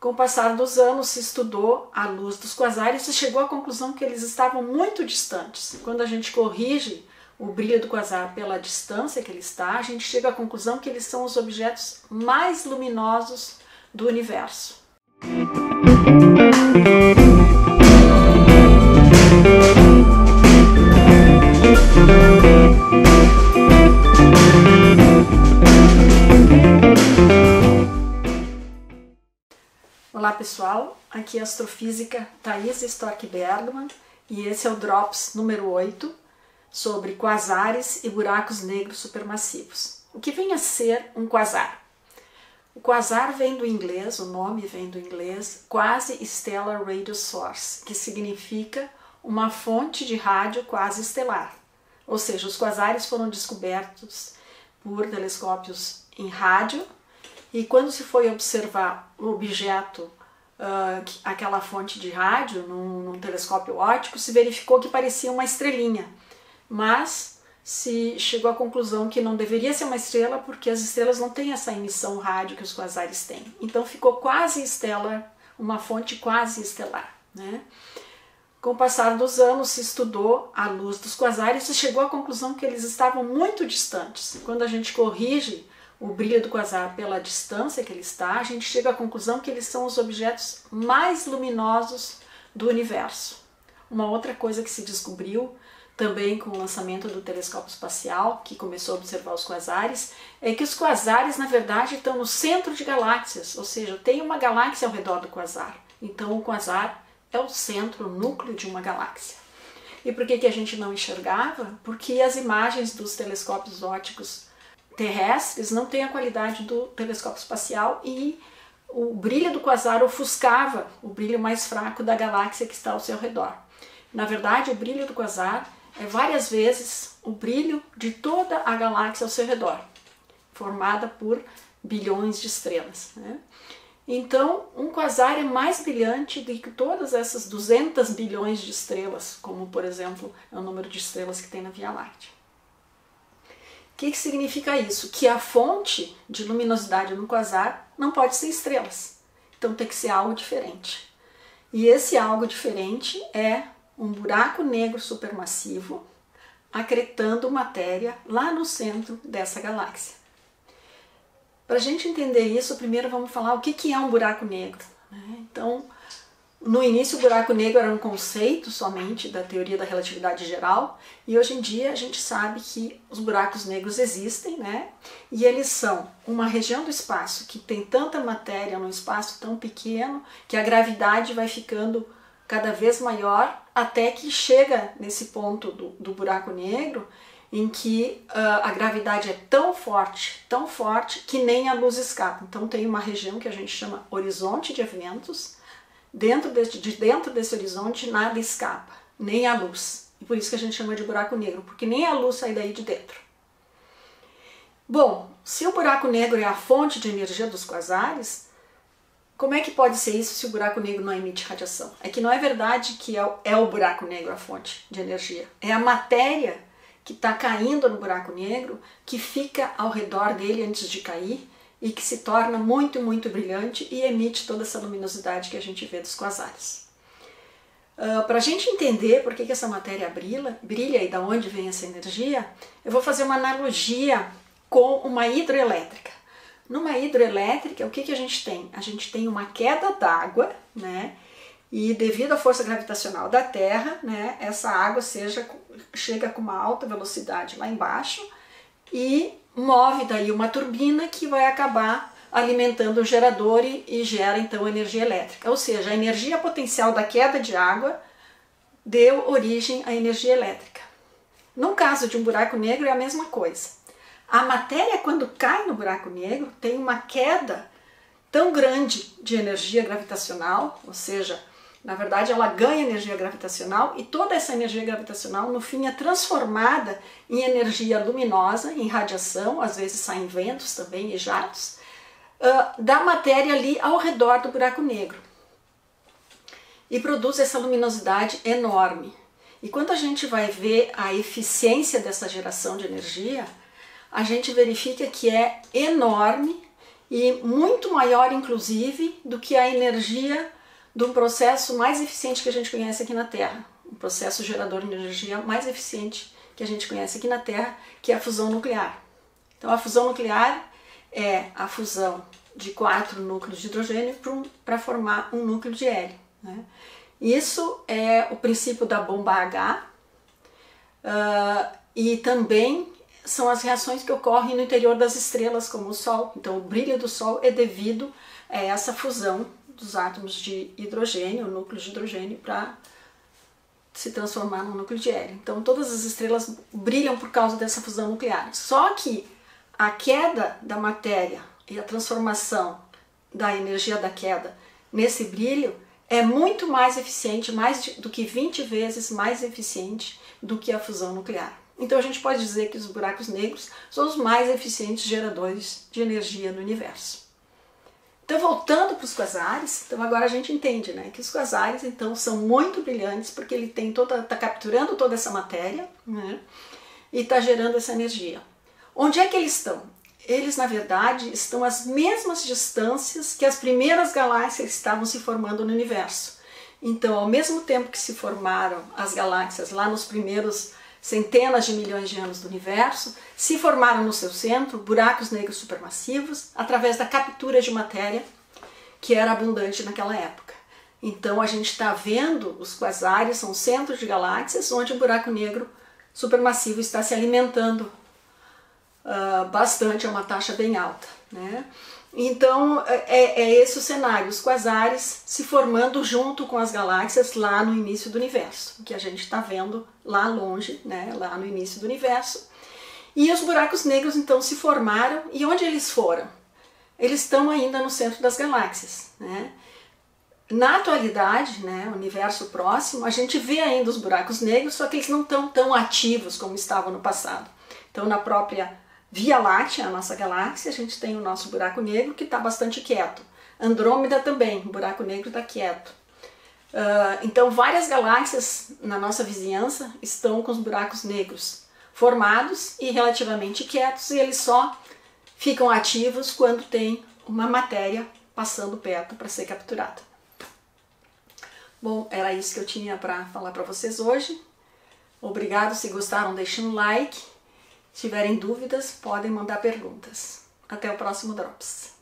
Com o passar dos anos, se estudou a luz dos quasares e chegou à conclusão que eles estavam muito distantes. Quando a gente corrige o brilho do quasar pela distância que ele está, a gente chega à conclusão que eles são os objetos mais luminosos do universo. Olá pessoal, aqui é a astrofísica Thais Storck Bergman e esse é o Drops número 8 sobre quasares e buracos negros supermassivos. O que vem a ser um quasar? O quasar vem do inglês, o nome vem do inglês Quasi-Stellar Radio Source, que significa uma fonte de rádio quasi-estelar. Ou seja, os quasares foram descobertos por telescópios em rádio. E quando se foi observar o objeto, aquela fonte de rádio, num telescópio óptico, se verificou que parecia uma estrelinha. Mas se chegou à conclusão que não deveria ser uma estrela, porque as estrelas não têm essa emissão rádio que os quasares têm. Então ficou quase estelar, uma fonte quase estelar, né? Com o passar dos anos, se estudou a luz dos quasares e chegou à conclusão que eles estavam muito distantes. Quando a gente corrige o brilho do quasar pela distância que ele está, a gente chega à conclusão que eles são os objetos mais luminosos do universo. Uma outra coisa que se descobriu também com o lançamento do telescópio espacial, que começou a observar os quasares, é que os quasares na verdade estão no centro de galáxias, ou seja, tem uma galáxia ao redor do quasar. Então o quasar é o centro, o núcleo de uma galáxia. E por que a gente não enxergava? Porque as imagens dos telescópios ópticos terrestres não têm a qualidade do telescópio espacial e o brilho do quasar ofuscava o brilho mais fraco da galáxia que está ao seu redor. Na verdade, o brilho do quasar é várias vezes o brilho de toda a galáxia ao seu redor, formada por bilhões de estrelas, né? Então, um quasar é mais brilhante do que todas essas 200 bilhões de estrelas, como, por exemplo, é o número de estrelas que tem na Via Láctea. O que significa isso? Que a fonte de luminosidade no quasar não pode ser estrelas. Então tem que ser algo diferente. E esse algo diferente é um buraco negro supermassivo acretando matéria lá no centro dessa galáxia. Para a gente entender isso, primeiro vamos falar o que é um buraco negro, né? Então, no início, o buraco negro era um conceito somente da teoria da relatividade geral, e hoje em dia a gente sabe que os buracos negros existem, né? E eles são uma região do espaço que tem tanta matéria num espaço tão pequeno que a gravidade vai ficando cada vez maior até que chega nesse ponto do buraco negro em que a gravidade é tão forte que nem a luz escapa. Então tem uma região que a gente chama horizonte de eventos. Dentro desse horizonte nada escapa, nem a luz. E por isso que a gente chama de buraco negro, porque nem a luz sai daí de dentro. Bom, se o buraco negro é a fonte de energia dos quasares, como é que pode ser isso se o buraco negro não emite radiação? É que não é verdade que é o buraco negro a fonte de energia. É a matéria que está caindo no buraco negro, que fica ao redor dele antes de cair, e que se torna muito, muito brilhante e emite toda essa luminosidade que a gente vê dos quasares. Para a gente entender por que essa matéria brilha e de onde vem essa energia, eu vou fazer uma analogia com uma hidroelétrica. Numa hidroelétrica, o que a gente tem? A gente tem uma queda d'água, né? E devido à força gravitacional da Terra, né, essa água chega com uma alta velocidade lá embaixo e move daí uma turbina que vai acabar alimentando o gerador e gera então energia elétrica. Ou seja, a energia potencial da queda de água deu origem à energia elétrica. No caso de um buraco negro é a mesma coisa. A matéria, quando cai no buraco negro, tem uma queda tão grande de energia gravitacional, ou seja, na verdade ela ganha energia gravitacional e toda essa energia gravitacional no fim é transformada em energia luminosa, em radiação, às vezes saem ventos também e jatos, da matéria ali ao redor do buraco negro. E produz essa luminosidade enorme. E quando a gente vai ver a eficiência dessa geração de energia, a gente verifica que é enorme e muito maior, inclusive, do que a energia do processo mais eficiente que a gente conhece aqui na Terra, o processo gerador de energia mais eficiente que a gente conhece aqui na Terra, que é a fusão nuclear. Então a fusão nuclear é a fusão de 4 núcleos de hidrogênio para formar um núcleo de hélio, né? Isso é o princípio da bomba H, e também são as reações que ocorrem no interior das estrelas, como o Sol. Então o brilho do Sol é devido a essa fusão dos átomos de hidrogênio, núcleos de hidrogênio, para se transformar num núcleo de hélio. Então todas as estrelas brilham por causa dessa fusão nuclear. Só que a queda da matéria e a transformação da energia da queda nesse brilho é muito mais eficiente, do que 20 vezes mais eficiente do que a fusão nuclear. Então a gente pode dizer que os buracos negros são os mais eficientes geradores de energia no universo. Então, voltando para os quasares, então agora a gente entende, né, que os quasares então são muito brilhantes porque ele está capturando toda essa matéria, né, e está gerando essa energia. Onde é que eles estão? Eles, na verdade, estão às mesmas distâncias que as primeiras galáxias estavam se formando no universo. Então, ao mesmo tempo que se formaram as galáxias lá nos primeiros centenas de milhões de anos do universo, se formaram no seu centro buracos negros supermassivos através da captura de matéria que era abundante naquela época. Então a gente está vendo os quasares, são centros de galáxias onde o buraco negro supermassivo está se alimentando bastante, a uma taxa bem alta, né? Então é esse o cenário, os quasares se formando junto com as galáxias lá no início do universo, que a gente está vendo lá longe, né, lá no início do universo. E os buracos negros então se formaram, e onde eles foram? Eles estão ainda no centro das galáxias, né? Na atualidade, né, universo próximo, a gente vê ainda os buracos negros, só que eles não estão tão ativos como estavam no passado. Então na própria Via Láctea, a nossa galáxia, a gente tem o nosso buraco negro que está bastante quieto. Andrômeda também, o buraco negro está quieto. Então várias galáxias na nossa vizinhança estão com os buracos negros formados e relativamente quietos, e eles só ficam ativos quando tem uma matéria passando perto para ser capturada. Bom, era isso que eu tinha para falar para vocês hoje. Obrigado, se gostaram deixem um like. Se tiverem dúvidas, podem mandar perguntas. Até o próximo Drops.